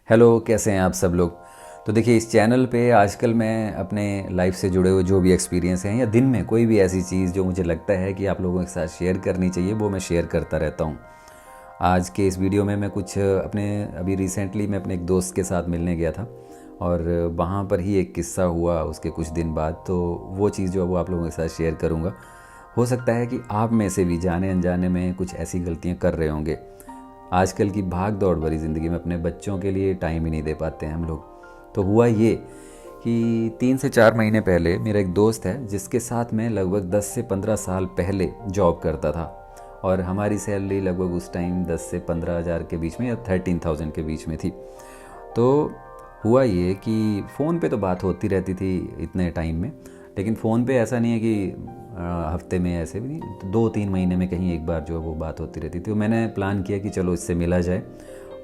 Hello, कैसे हैं आप सब लोग। तो देखिए, इस चैनल पे आजकल मैं अपने लाइफ से जुड़े हुए जो भी एक्सपीरियंस हैं या दिन में कोई भी ऐसी चीज़ जो मुझे लगता है कि आप लोगों के साथ शेयर करनी चाहिए, वो मैं शेयर करता रहता हूँ। आज के इस वीडियो में मैं कुछ अपने अभी रिसेंटली मैं अपने एक दोस्त के साथ मिलने गया था और वहाँ पर ही एक किस्सा हुआ उसके कुछ दिन बाद। तो वो चीज़ जो है वो आप लोगों के साथ शेयर करूँगा। हो सकता है कि आप में से भी जाने अनजाने में कुछ ऐसी गलतियाँ कर रहे होंगे। आजकल की भाग दौड़ भरी ज़िंदगी में अपने बच्चों के लिए टाइम ही नहीं दे पाते हैं हम लोग। तो हुआ ये कि 3 से 4 महीने पहले मेरा एक दोस्त है जिसके साथ मैं लगभग 10 से 15 साल पहले जॉब करता था और हमारी सैलरी लगभग उस टाइम 10 से 15 हज़ार के बीच में या 13,000 के बीच में थी। तो हुआ ये कि फ़ोन पे तो बात होती रहती थी इतने टाइम में, लेकिन फ़ोन पे ऐसा नहीं है कि हफ्ते में, ऐसे भी नहीं, तो 2-3 महीने में कहीं एक बार जो है वो बात होती रहती थी। तो मैंने प्लान किया कि चलो इससे मिला जाए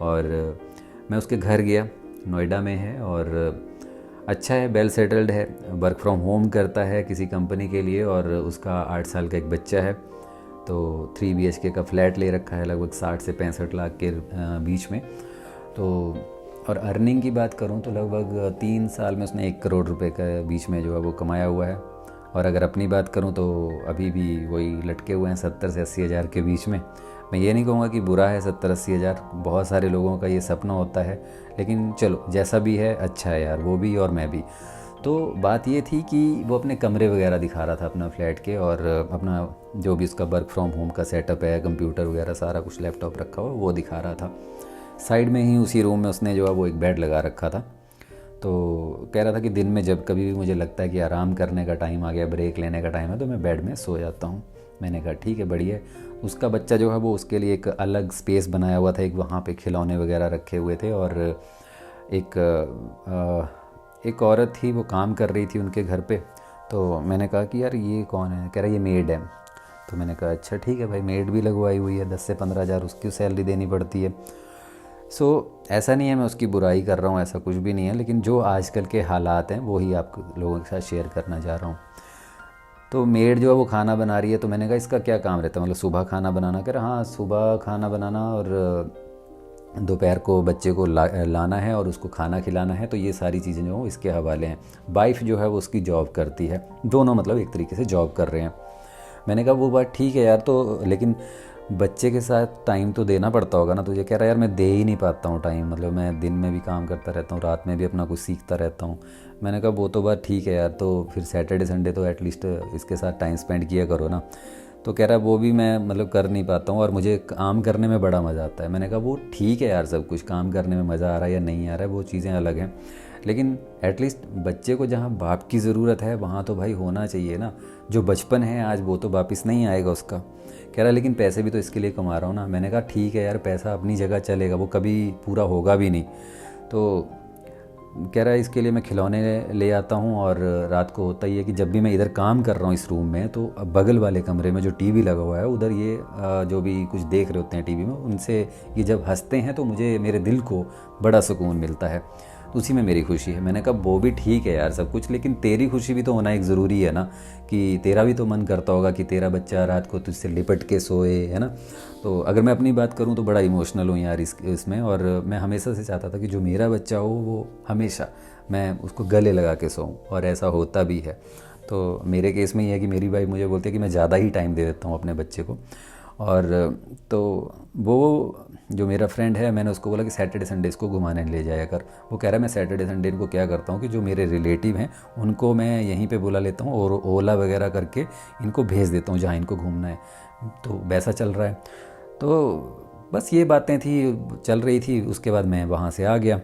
और मैं उसके घर गया। नोएडा में है और अच्छा है, वेल सेटल्ड है, वर्क फ्रॉम होम करता है किसी कंपनी के लिए और उसका 8 साल का एक बच्चा है। तो 3 BHK का फ्लैट ले रखा है लगभग 60 से 65 लाख के बीच में। तो और अर्निंग की बात करूं तो लगभग 3 साल में उसने 1 करोड़ रुपए के बीच में जो है वो कमाया हुआ है। और अगर अपनी बात करूं तो अभी भी वही लटके हुए हैं 70 से 80 हज़ार के बीच में। मैं ये नहीं कहूँगा कि बुरा है 70-80 हज़ार, बहुत सारे लोगों का ये सपना होता है, लेकिन चलो जैसा भी है अच्छा है यार, वो भी और मैं भी। तो बात ये थी कि वो अपने कमरे वगैरह दिखा रहा था अपना फ्लैट के और अपना जो भी उसका वर्क फ्रॉम होम का सेटअप है, कंप्यूटर वगैरह सारा कुछ लैपटॉप रखा हुआ वो दिखा रहा था। साइड में ही उसी रूम में उसने जो है वो एक बेड लगा रखा था। तो कह रहा था कि दिन में जब कभी भी मुझे लगता है कि आराम करने का टाइम आ गया, ब्रेक लेने का टाइम है, तो मैं बेड में सो जाता हूँ। मैंने कहा ठीक है, बढ़िया है। उसका बच्चा जो है वो उसके लिए एक अलग स्पेस बनाया हुआ था, एक वहाँ पे खिलौने वगैरह रखे हुए थे और एक एक औरत थी वो काम कर रही थी उनके घर पे। तो मैंने कहा कि यार ये कौन है? कह रहा ये मेड है। तो मैंने कहा अच्छा ठीक है भाई, मेड भी लगवाई हुई है, 10 से 15 हज़ार उसकी सैलरी देनी पड़ती है। ऐसा नहीं है मैं उसकी बुराई कर रहा हूँ, ऐसा कुछ भी नहीं है, लेकिन जो आजकल के हालात हैं वो ही आप लोगों के साथ शेयर करना चाह रहा हूँ। तो मेड जो है वो खाना बना रही है, तो मैंने कहा इसका क्या काम रहता है, मतलब सुबह खाना बनाना? कह रहा हाँ, सुबह खाना बनाना और दोपहर को बच्चे को लाना है और उसको खाना खिलाना है। तो ये सारी चीज़ें जो इसके हवाले हैं। वाइफ जो है वो उसकी जॉब करती है, दोनों मतलब एक तरीके से जॉब कर रहे हैं। मैंने कहा वो बात ठीक है यार, तो लेकिन बच्चे के साथ टाइम तो देना पड़ता होगा ना तुझे? कह रहा यार मैं दे ही नहीं पाता हूँ टाइम, मतलब मैं दिन में भी काम करता रहता हूँ, रात में भी अपना कुछ सीखता रहता हूँ। मैंने कहा वो तो बात ठीक है यार, तो फिर सैटरडे संडे तो एटलीस्ट इसके साथ टाइम स्पेंड किया करो ना। तो कह रहा है वो भी मैं मतलब कर नहीं पाता हूँ और मुझे काम करने में बड़ा मज़ा आता है। मैंने कहा वो ठीक है यार, सब कुछ काम करने में मज़ा आ रहा है या नहीं आ रहा है वो चीज़ें अलग हैं, लेकिन एटलीस्ट बच्चे को जहाँ बाप की ज़रूरत है वहाँ तो भाई होना चाहिए ना। जो बचपन है आज वो तो वापस नहीं आएगा उसका। कह रहा लेकिन पैसे भी तो इसके लिए कमा रहा हूँ ना। मैंने कहा ठीक है यार, पैसा अपनी जगह चलेगा, वो कभी पूरा होगा भी नहीं। तो कह रहा है इसके लिए मैं खिलौने ले आता हूँ और रात को होता ही है कि जब भी मैं इधर काम कर रहा हूँ इस रूम में, तो बगल वाले कमरे में जो टीवी लगा हुआ है उधर ये जो भी कुछ देख रहे होते हैं टीवी में, उनसे ये जब हंसते हैं तो मुझे, मेरे दिल को बड़ा सुकून मिलता है, तो उसी में मेरी खुशी है। मैंने कहा वो भी ठीक है यार सब कुछ, लेकिन तेरी खुशी भी तो होना एक ज़रूरी है ना, कि तेरा भी तो मन करता होगा कि तेरा बच्चा रात को तुझसे लिपट के सोए, है ना। तो अगर मैं अपनी बात करूं तो बड़ा इमोशनल हूँ यार इसमें, और मैं हमेशा से चाहता था कि जो मेरा बच्चा हो वो हमेशा मैं उसको गले लगा के सोऊं, और ऐसा होता भी है। तो मेरे केस में ये है कि मेरी वाइफ मुझे बोलती है कि मैं ज़्यादा ही टाइम दे देता हूँ अपने बच्चे को। और तो वो जो मेरा फ्रेंड है, मैंने उसको बोला कि सैटरडे संडे इसको घुमाने ले जाया कर। वो कह रहा है मैं सैटरडे संडे इनको क्या करता हूँ कि जो मेरे रिलेटिव हैं उनको मैं यहीं पे बुला लेता हूँ और ओला वगैरह करके इनको भेज देता हूँ जहाँ इनको घूमना है। तो वैसा चल रहा है। तो बस ये बातें थी, चल रही थी। उसके बाद मैं वहाँ से आ गया।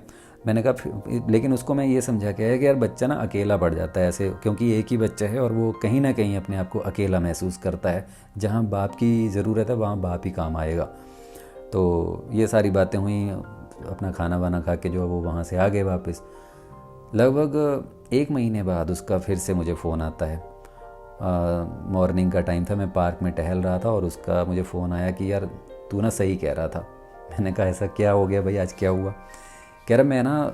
मैंने कहा लेकिन उसको मैं ये समझा के आया कि यार बच्चा ना अकेला पड़ जाता है ऐसे, क्योंकि एक ही बच्चा है और वो कहीं ना कहीं अपने आप को अकेला महसूस करता है। जहाँ बाप की ज़रूरत है वहाँ बाप ही काम आएगा। तो ये सारी बातें हुई। अपना खाना वाना खा के जो है वो वहाँ से आ गए वापस। लगभग 1 महीने बाद उसका फिर से मुझे फ़ोन आता है। मॉर्निंग का टाइम था, मैं पार्क में टहल रहा था और उसका मुझे फ़ोन आया कि यार तू ना सही कह रहा था। मैंने कहा ऐसा क्या हो गया भाई, आज क्या हुआ? कह रहा मैं ना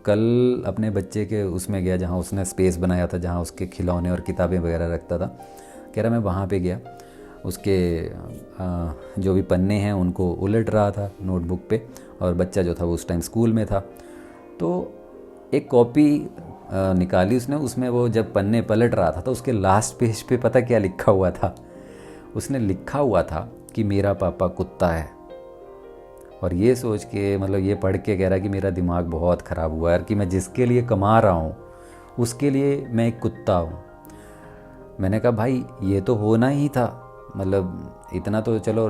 कल अपने बच्चे के उसमें गया जहाँ उसने स्पेस बनाया था, जहाँ उसके खिलौने और किताबें वगैरह रखता था। कह रहा मैं वहाँ पे गया, उसके जो भी पन्ने हैं उनको उलट रहा था नोटबुक पे, और बच्चा जो था वो उस टाइम स्कूल में था। तो एक कॉपी निकाली उसने, उसमें वो जब पन्ने पलट रहा था तो उसके लास्ट पेज पे पता क्या लिखा हुआ था? उसने लिखा हुआ था कि मेरा पापा कुत्ता है। और ये सोच के, मतलब ये पढ़ के कह रहा है कि मेरा दिमाग बहुत ख़राब हुआ है कि मैं जिसके लिए कमा रहा हूँ उसके लिए मैं एक कुत्ता हूँ। मैंने कहा भाई ये तो होना ही था, मतलब इतना तो चलो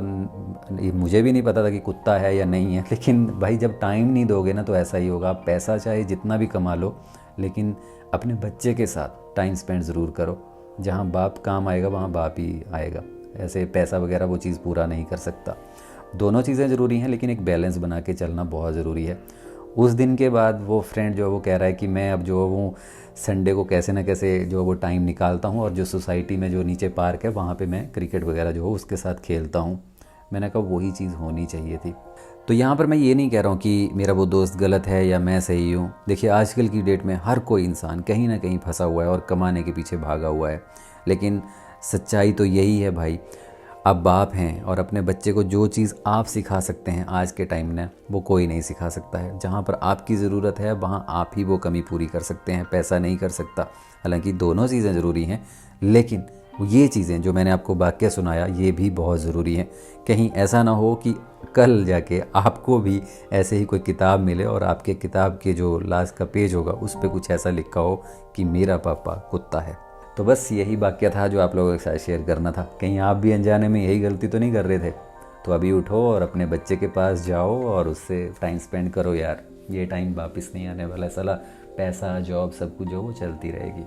मुझे भी नहीं पता था कि कुत्ता है या नहीं है, लेकिन भाई जब टाइम नहीं दोगे ना तो ऐसा ही होगा। आप पैसा चाहे जितना भी कमा लो, लेकिन अपने बच्चे के साथ टाइम स्पेंड ज़रूर करो। जहाँ बाप काम आएगा वहाँ बाप ही आएगा, ऐसे पैसा वगैरह वो चीज़ पूरा नहीं कर सकता। दोनों चीज़ें ज़रूरी हैं, लेकिन एक बैलेंस बना के चलना बहुत ज़रूरी है। उस दिन के बाद वो फ्रेंड जो है वो कह रहा है कि मैं अब जो वो संडे को कैसे ना कैसे जो वो टाइम निकालता हूँ, और जो सोसाइटी में जो नीचे पार्क है वहाँ पे मैं क्रिकेट वगैरह जो हो उसके साथ खेलता हूँ। मैंने कहा वही चीज़ होनी चाहिए थी। तो यहाँ पर मैं ये नहीं कह रहा हूँ कि मेरा वो दोस्त गलत है या मैं सही हूँ। देखिए आजकल की डेट में हर कोई इंसान कहीं ना कहीं फंसा हुआ है और कमाने के पीछे भागा हुआ है, लेकिन सच्चाई तो यही है भाई, आप बाप हैं और अपने बच्चे को जो चीज़ आप सिखा सकते हैं आज के टाइम में वो कोई नहीं सिखा सकता है। जहाँ पर आपकी ज़रूरत है वहाँ आप ही वो कमी पूरी कर सकते हैं, पैसा नहीं कर सकता। हालांकि दोनों चीज़ें ज़रूरी हैं, लेकिन ये चीज़ें जो मैंने आपको वाक्य सुनाया ये भी बहुत ज़रूरी हैं। कहीं ऐसा ना हो कि कल जाके आपको भी ऐसे ही कोई किताब मिले और आपके किताब के जो लास्ट का पेज होगा उस पर कुछ ऐसा लिखा हो कि मेरा पापा कुत्ता है। तो बस यही वाक्य था जो आप लोगों के साथ शेयर करना था। कहीं आप भी अनजाने में यही गलती तो नहीं कर रहे थे? तो अभी उठो और अपने बच्चे के पास जाओ और उससे टाइम स्पेंड करो यार। ये टाइम वापस नहीं आने वाला। साला पैसा, जॉब, सब कुछ जो वो चलती रहेगी।